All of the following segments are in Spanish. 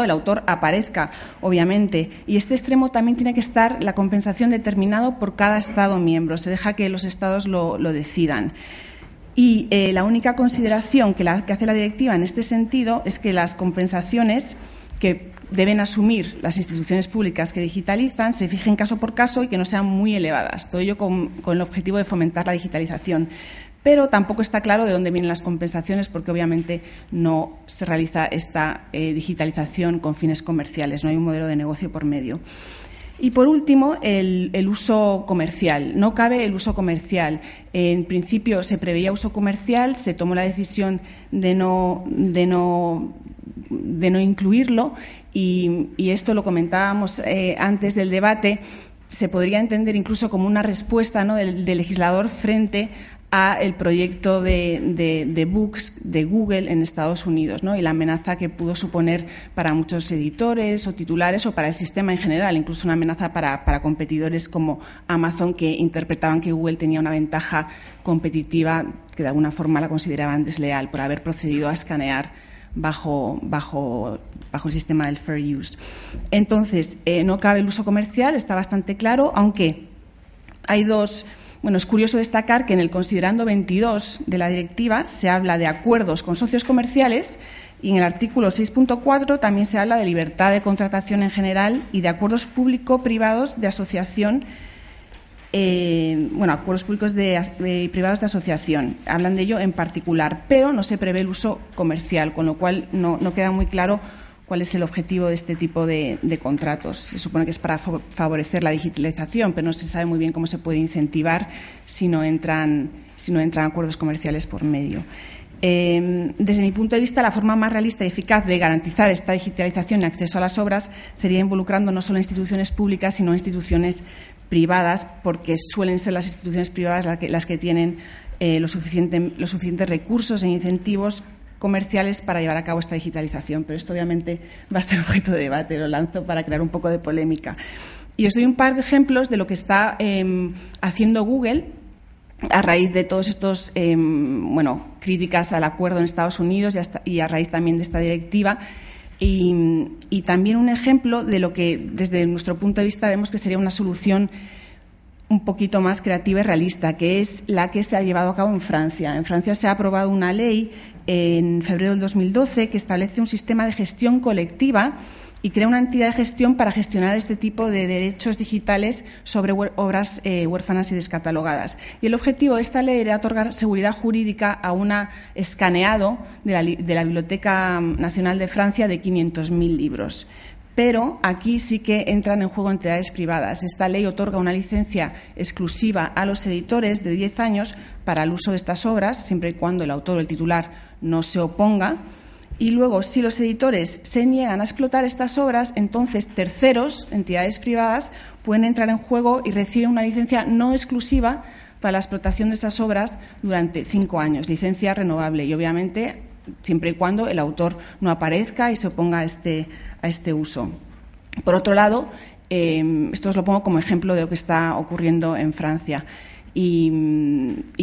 el autor aparezca, obviamente, y este extremo también tiene que estar la compensación determinado por cada Estado miembro. Se deja que los Estados lo decidan. Y la única consideración que hace la directiva en este sentido es que las compensaciones que deben asumir las instituciones públicas que digitalizan se fijen caso por caso y que no sean muy elevadas. Todo ello con el objetivo de fomentar la digitalización. Pero tampoco está claro de dónde vienen las compensaciones porque obviamente no se realiza esta digitalización con fines comerciales, no hay un modelo de negocio por medio. Y por último, el uso comercial. No cabe el uso comercial. En principio se preveía uso comercial, se tomó la decisión de no incluirlo y esto lo comentábamos antes del debate. Se podría entender incluso como una respuesta, ¿no?, del legislador frente a el proyecto de Books de Google en Estados Unidos, ¿no?, y la amenaza que pudo suponer para muchos editores o titulares o para el sistema en general, incluso una amenaza para competidores como Amazon, que interpretaban que Google tenía una ventaja competitiva que de alguna forma la consideraban desleal por haber procedido a escanear bajo el sistema del fair use. Entonces, no cabe el uso comercial, está bastante claro, aunque hay dos. Bueno, es curioso destacar que en el considerando 22 de la directiva se habla de acuerdos con socios comerciales y en el artículo 6.4 también se habla de libertad de contratación en general y de acuerdos público-privados de asociación, acuerdos públicos y privados de asociación. Hablan de ello en particular, pero no se prevé el uso comercial, con lo cual no queda muy claro cuál es el objetivo de este tipo de contratos. Se supone que es para favorecer la digitalización, pero no se sabe muy bien cómo se puede incentivar si no entran acuerdos comerciales por medio. Desde mi punto de vista, la forma más realista y eficaz de garantizar esta digitalización y acceso a las obras sería involucrando no solo a instituciones públicas, sino a instituciones privadas, porque suelen ser las instituciones privadas las que tienen los suficientes recursos e incentivos comerciales para llevar a cabo esta digitalización, pero esto obviamente va a ser objeto de debate, lo lanzo para crear un poco de polémica. Y os doy un par de ejemplos de lo que está haciendo Google a raíz de todos estos críticas al acuerdo en Estados Unidos y a raíz también de esta directiva, y también un ejemplo de lo que desde nuestro punto de vista vemos que sería una solución un poquito más creativa y realista, que es la que se ha llevado a cabo en Francia. En Francia se ha aprobado una ley en febrero del 2012 que establece un sistema de gestión colectiva y crea una entidad de gestión para gestionar este tipo de derechos digitales sobre obras huérfanas y descatalogadas. Y el objetivo de esta ley era otorgar seguridad jurídica a un escaneado de la Biblioteca Nacional de Francia de 500.000 libros. Pero aquí sí que entran en juego entidades privadas. Esta ley otorga una licencia exclusiva a los editores de 10 años para el uso de estas obras, siempre y cuando el autor o el titular no se oponga. Y luego, si los editores se niegan a explotar estas obras, entonces terceros, entidades privadas, pueden entrar en juego y reciben una licencia no exclusiva para la explotación de esas obras durante 5 años, licencia renovable y, obviamente, siempre y cuando el autor no aparezca y se oponga a este uso. Por otro lado, esto os lo pongo como ejemplo de lo que está ocurriendo en Francia y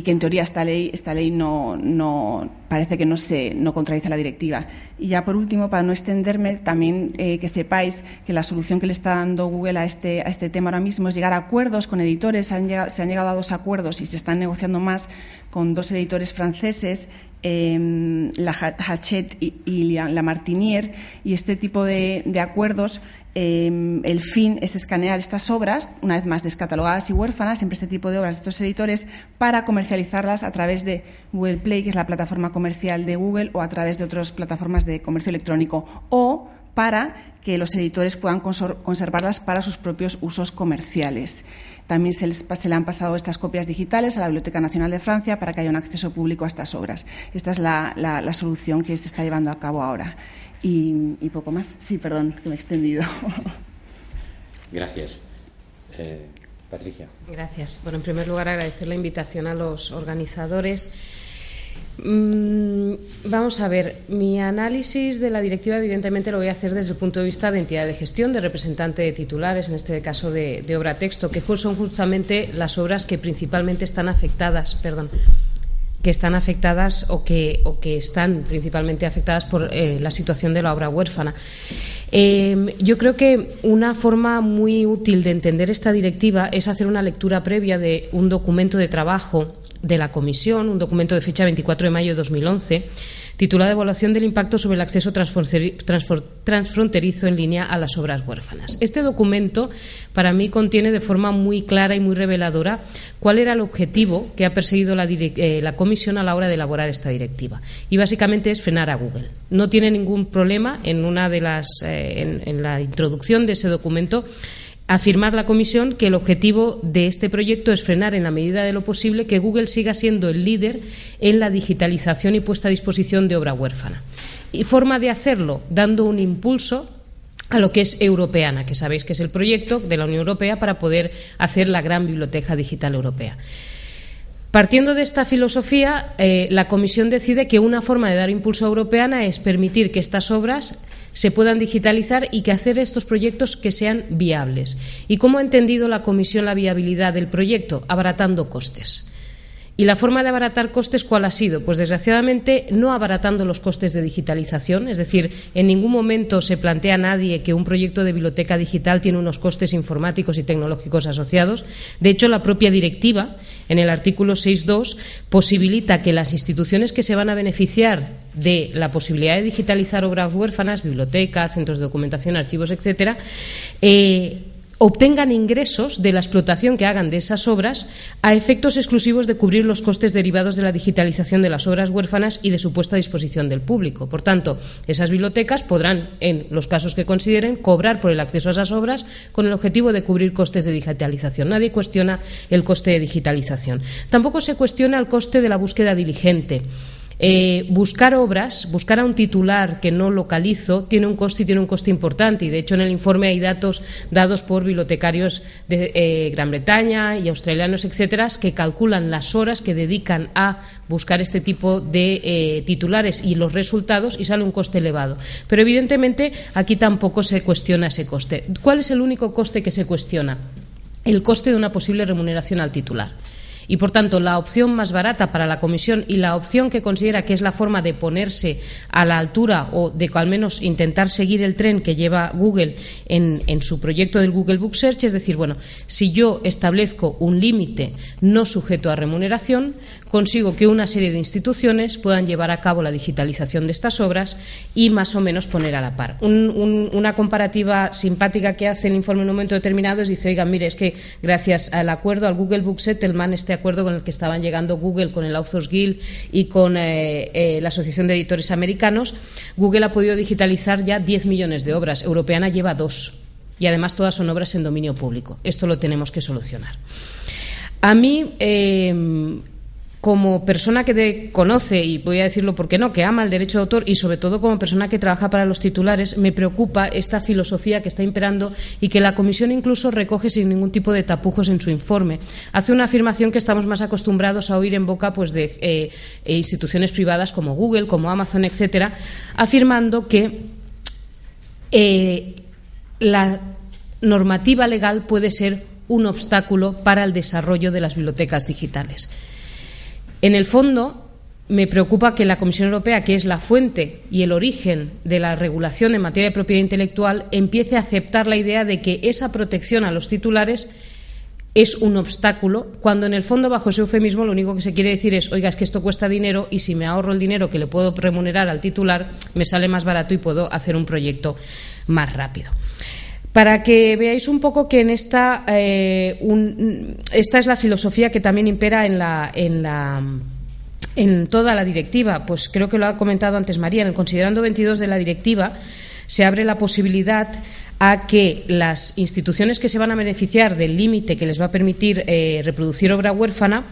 que en teoría esta ley no parece que no contradice la directiva. Y ya por último, para no extenderme, también que sepáis que la solución que le está dando Google a este tema ahora mismo es llegar a acuerdos con editores. Se han llegado a 2 acuerdos y se están negociando más con 2 editores franceses, la Hachette y la Martinière, y este tipo de acuerdos, el fin es escanear estas obras, una vez más descatalogadas y huérfanas, siempre este tipo de obras de estos editores, para comercializarlas a través de Google Play, que es la plataforma comercial de Google, o a través de otras plataformas de comercio electrónico, o para que los editores puedan conservarlas para sus propios usos comerciales. También se le han pasado estas copias digitales a la Biblioteca Nacional de Francia para que haya un acceso público a estas obras. Esta es la solución que se está llevando a cabo ahora. Y poco más. Sí, perdón, que me he extendido. Gracias. Patricia. Gracias. Bueno, en primer lugar, agradecer la invitación a los organizadores. Vamos a ver, mi análisis de la directiva evidentemente lo voy a hacer desde el punto de vista de entidad de gestión, de representante de titulares, en este caso de obra texto, que son justamente las obras que principalmente están afectadas, o que están principalmente afectadas por la situación de la obra huérfana. Yo creo que una forma muy útil de entender esta directiva es hacer una lectura previa de un documento de trabajo de la Comisión, un documento de fecha 24 de mayo de 2011, titulado Evaluación del impacto sobre el acceso transfronterizo en línea a las obras huérfanas. Este documento, para mí, contiene de forma muy clara y muy reveladora cuál era el objetivo que ha perseguido la Comisión a la hora de elaborar esta directiva. Y básicamente es frenar a Google. No tiene ningún problema en la introducción de ese documento afirmar la Comisión que el objetivo de este proyecto es frenar en la medida de lo posible que Google siga siendo el líder en la digitalización y puesta a disposición de obra huérfana. Y forma de hacerlo dando un impulso a lo que es Europeana, que sabéis que es el proyecto de la Unión Europea para poder hacer la gran biblioteca digital europea. Partiendo de esta filosofía, la Comisión decide que una forma de dar impulso a Europeana es permitir que estas obras se puedan digitalizar y que hacer estos proyectos que sean viables. ¿Y cómo ha entendido la Comisión la viabilidad del proyecto? Abaratando costes. ¿Y la forma de abaratar costes cuál ha sido? Pues desgraciadamente no abaratando los costes de digitalización, es decir, en ningún momento se plantea a nadie que un proyecto de biblioteca digital tiene unos costes informáticos y tecnológicos asociados. De hecho, la propia directiva, en el artículo 6.2, posibilita que las instituciones que se van a beneficiar de la posibilidad de digitalizar obras huérfanas, bibliotecas, centros de documentación, archivos, etcétera, obtengan ingresos de la explotación que hagan de esas obras a efectos exclusivos de cubrir los costes derivados de la digitalización de las obras huérfanas y de su puesta a disposición del público. Por tanto, esas bibliotecas podrán, en los casos que consideren, cobrar por el acceso a esas obras con el objetivo de cubrir costes de digitalización. Nadie cuestiona el coste de digitalización. Tampoco se cuestiona el coste de la búsqueda diligente. Buscar obras, buscar a un titular que no localizo, tiene un coste y tiene un coste importante. Y, de hecho, en el informe hay datos dados por bibliotecarios de Gran Bretaña y australianos, etcétera, que calculan las horas que dedican a buscar este tipo de titulares y los resultados, y sale un coste elevado. Pero, evidentemente, aquí tampoco se cuestiona ese coste. ¿Cuál es el único coste que se cuestiona? El coste de una posible remuneración al titular. Y, por tanto, la opción más barata para la Comisión y la opción que considera que es la forma de ponerse a la altura o de al menos intentar seguir el tren que lleva Google en su proyecto del Google Book Search, es decir, bueno, si yo establezco un límite no sujeto a remuneración, consigo que una serie de instituciones puedan llevar a cabo la digitalización de estas obras y más o menos poner a la par. Una comparativa simpática que hace el informe en un momento determinado es, dice, oigan, mire, es que gracias al acuerdo, al Google Book Settlement, este acuerdo con el que estaban llegando Google con el Authors Guild y con la Asociación de Editores Americanos, Google ha podido digitalizar ya 10 millones de obras. Europeana lleva 2 y además todas son obras en dominio público. Esto lo tenemos que solucionar. A mí, como persona que conoce, y voy a decirlo porque no, que ama el derecho de autor, y sobre todo como persona que trabaja para los titulares, me preocupa esta filosofía que está imperando y que la Comisión incluso recoge sin ningún tipo de tapujos en su informe. Hace una afirmación que estamos más acostumbrados a oír en boca pues de instituciones privadas como Google, como Amazon, etcétera, afirmando que la normativa legal puede ser un obstáculo para el desarrollo de las bibliotecas digitales. En el fondo, me preocupa que la Comisión Europea, que es la fuente y el origen de la regulación en materia de propiedad intelectual, empiece a aceptar la idea de que esa protección a los titulares es un obstáculo, cuando en el fondo, bajo ese eufemismo, lo único que se quiere decir es, oiga, es que esto cuesta dinero y si me ahorro el dinero que le puedo remunerar al titular, me sale más barato y puedo hacer un proyecto más rápido. Para que veáis un poco que en esta es la filosofía que también impera en toda la directiva, pues creo que lo ha comentado antes María, en el considerando 22 de la directiva se abre la posibilidad a que las instituciones que se van a beneficiar del límite que les va a permitir reproducir obra huérfana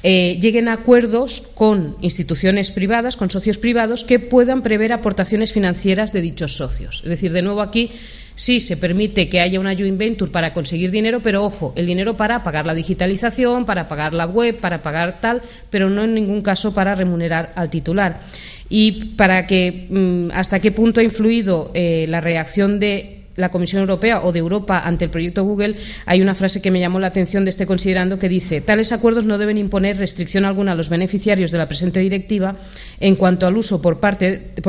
lleguen a acuerdos con instituciones privadas, con socios privados, que puedan prever aportaciones financieras de dichos socios. Es decir, de nuevo aquí sí se permite que haya una joint venture para conseguir dinero, pero ojo, el dinero para pagar la digitalización, para pagar la web, para pagar tal, pero no en ningún caso para remunerar al titular. Y para que hasta qué punto ha influido la reacción de la Comisión Europea o de Europa ante el proyecto Google, hay una frase que me llamó la atención de este considerando que dice: tales acuerdos no deben imponer restricción alguna a los beneficiarios de la presente directiva en cuanto al uso por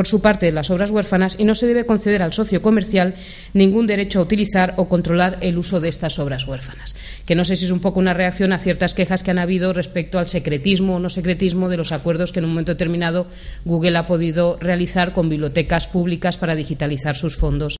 su parte de las obras huérfanas, y no se debe conceder al socio comercial ningún derecho a utilizar o controlar el uso de estas obras huérfanas. Que no sé si es un poco una reacción a ciertas quejas que han habido respecto al secretismo o no secretismo de los acuerdos que en un momento determinado Google ha podido realizar con bibliotecas públicas para digitalizar sus fondos